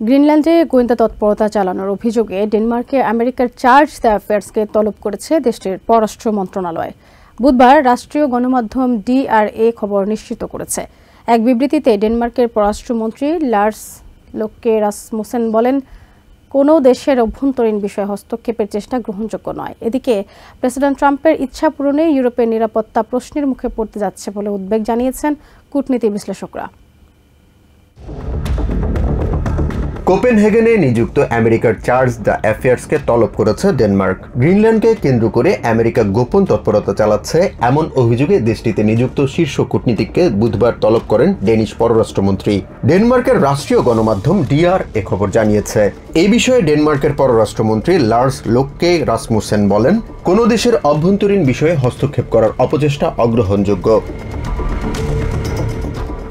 গ্রিনল্যান্ডে গোয়েন্দা তৎপরতা চালানোর অভিযোগে ডেনমার্কে আমেরিকার চার্জ দ্য অ্যাফেয়ার্সকে তলব করেছে দেশটির পররাষ্ট্র মন্ত্রণালয়। বুধবার রাষ্ট্রীয় গণমাধ্যম DRA খবর নিশ্চিত করেছে। এক বিবৃতিতে ডেনমার্কের পররাষ্ট্রমন্ত্রী লার্স লোকে রাসমুসেন বলেন, কোনো দেশের অভ্যন্তরীণ বিষয়ে হস্তক্ষেপের চেষ্টা গ্রহণযোগ্য নয়। এদিকে প্রেসিডেন্ট ট্রাম্পের ইচ্ছা পূরণে ইউরোপের নিরাপত্তা প্রশ্নের মুখে পড়তে যাচ্ছে বলে উদ্বেগ জানিয়েছেন কূটনীতি বিশ্লেষকরা। কোপেনহেগেনে নিযুক্ত আমেরিকার চার্জ দ্য অ্যাফেয়ার্সকে তলব করেছে ডেনমার্ক। গ্রিনল্যান্ডকে কেন্দ্র করে আমেরিকা গোপন তৎপরতা চালাচ্ছে এমন অভিযোগে দেশটিতে নিযুক্ত শীর্ষ কূটনীতিককে বুধবার তলব করেন ডেনিশ পররাষ্ট্রমন্ত্রী। ডেনমার্কের রাষ্ট্রীয় গণমাধ্যম DRA খবর জানিয়েছে। এই বিষয়ে ডেনমার্কের পররাষ্ট্রমন্ত্রী লার্স লোকে রাসমুসেন বলেন, কোনো দেশের অভ্যন্তরীণ বিষয়ে হস্তক্ষেপ করার অপচেষ্টা অগ্রহণযোগ্য।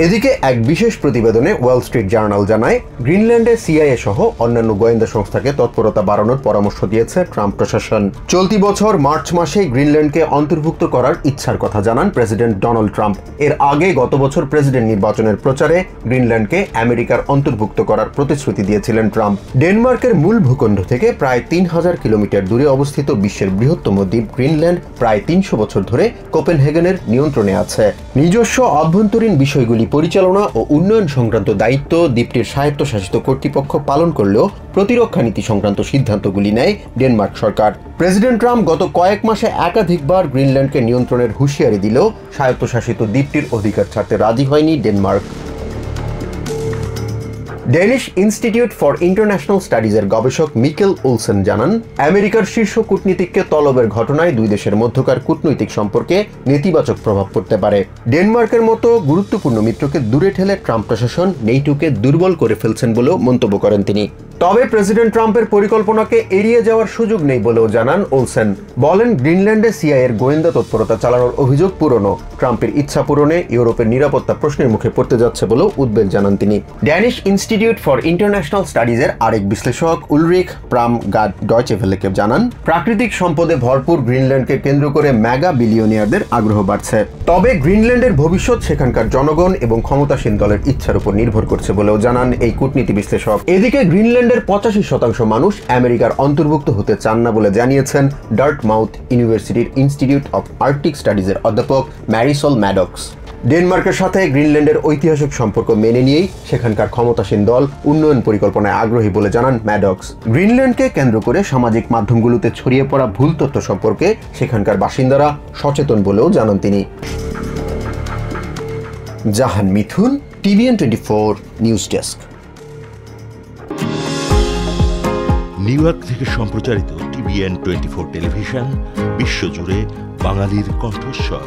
এদিকে এক বিশেষ প্রতিবেদনে ওয়াল স্ট্রিট জার্নাল জানায়, গ্রিনল্যান্ডে CIA সহ অন্যান্য গোয়েন্দা সংস্থাকে তৎপরতা বাড়ানোর পরামর্শ দিয়েছে ট্রাম্প প্রশাসন। চলতি বছর মার্চ মাসে গ্রিনল্যান্ডকে অন্তর্ভুক্ত করার ইচ্ছার কথা জানান প্রেসিডেন্ট ডোনাল্ড ট্রাম্প। এর আগে গত বছর প্রেসিডেন্ট নির্বাচনের প্রচারে গ্রিনল্যান্ডকে আমেরিকার অন্তর্ভুক্ত করার প্রতিশ্রুতি দিয়েছিলেন ট্রাম্প। ডেনমার্কের মূল ভূখণ্ড থেকে প্রায় 3000 কিলোমিটার দূরে অবস্থিত বিশ্বের বৃহত্তম দ্বীপ গ্রিনল্যান্ড প্রায় 300 বছর ধরে কোপেনহেগেনের নিয়ন্ত্রণে আছে। নিজস্ব অভ্যন্তরীণ বিষয়গুলি পরিচালনা ও উন্নয়ন সংক্রান্ত দায়িত্ব দ্বীপটির স্বায়ত্তশাসিত কর্তৃপক্ষ পালন করলেও প্রতিরক্ষা নীতি সংক্রান্ত সিদ্ধান্তগুলি নেয় ডেনমার্ক সরকার। প্রেসিডেন্ট ট্রাম্প গত কয়েক মাসে একাধিকবার গ্রিনল্যান্ডকে নিয়ন্ত্রণের হুঁশিয়ারি দিলেও স্বায়ত্তশাসিত দ্বীপটির অধিকার ছাড়তে রাজি হয়নি Denmark. Danish institute for international স্টাডিজের গবেষক মিকেল উলসেন জানান, আমেরিকার শীর্ষ কূটনীতিককে তলবের ঘটনায় দুই দেশের মধ্যকার কূটনৈতিক সম্পর্কে নেতিবাচক প্রভাব পড়তে পারে। ডেনমার্কের মতো গুরুত্বপূর্ণ মিত্রকে দূরে ঠেলে ট্রাম্প প্রশাসন নেটোকে দুর্বল করে ফেলছেন বলেও মন্তব্য করেন তিনি। তবে প্রেসিডেন্ট ট্রাম্পের পরিকল্পনাকে এড়িয়ে যাওয়ার সুযোগ নেই বলেও জানান ওলসেন। বলেন, গ্রিনল্যান্ডে CIA-এর গোয়েন্দা তৎপরতা চালানোর অভিযোগ পুরনো। ট্রাম্পের ইচ্ছা পূরণে ইউরোপের নিরাপত্তা প্রশ্নের মুখে পড়তে যাচ্ছে বলেও উদ্বেগ জানান তিনি। ড্যানিশ ইনস্টিটিউট ফর ইন্টারন্যাশনাল স্টাডিজের আরেক বিশ্লেষক উলরিখ প্রামগার্ড ডয়চে ভেলেকে জানান, প্রাকৃতিক সম্পদে ভরপুর গ্রিনল্যান্ডকে কেন্দ্র করে মেগা বিলিয়নিয়ারদের আগ্রহ বাড়ছে। তবে গ্রিনল্যান্ডের ভবিষ্যৎ সেখানকার জনগণ এবং ক্ষমতাসীন দলের ইচ্ছার উপর নির্ভর করছে বলেও জানান এই কূটনীতি বিশ্লেষক। এদিকে গ্রিনল্যান্ডের 85% মানুষ আমেরিকার অন্তর্ভুক্ত হতে চান না বলে জানিয়েছেন ডার্টমাউথ ইউনিভার্সিটির ইনস্টিটিউট অফ আর্কটিক স্টাডিজের অধ্যাপক ম্যারিসল ম্যাডক্স। ডেনমার্কের সাথে গ্রিনল্যান্ডের ঐতিহাসিক সম্পর্ক মেনে নিয়েই সেখানকার ক্ষমতাসীন দল উন্নয়ন পরিকল্পনায় আগ্রহী বলে জানান ম্যাডক্স। গ্রিনল্যান্ডকে কেন্দ্র করে সামাজিক মাধ্যমগুলোতে ছড়িয়ে পড়া ভুল তথ্য সম্পর্কে সেখানকার বাসিন্দারা সচেতন বলেও জানান তিনি। জাহান মিথুন, TVN24 news desk. New York থেকে সম্প্রচারিত TVN24 টেলিভিশন বিশ্বজুড়ে বাঙালির কণ্ঠস্বর।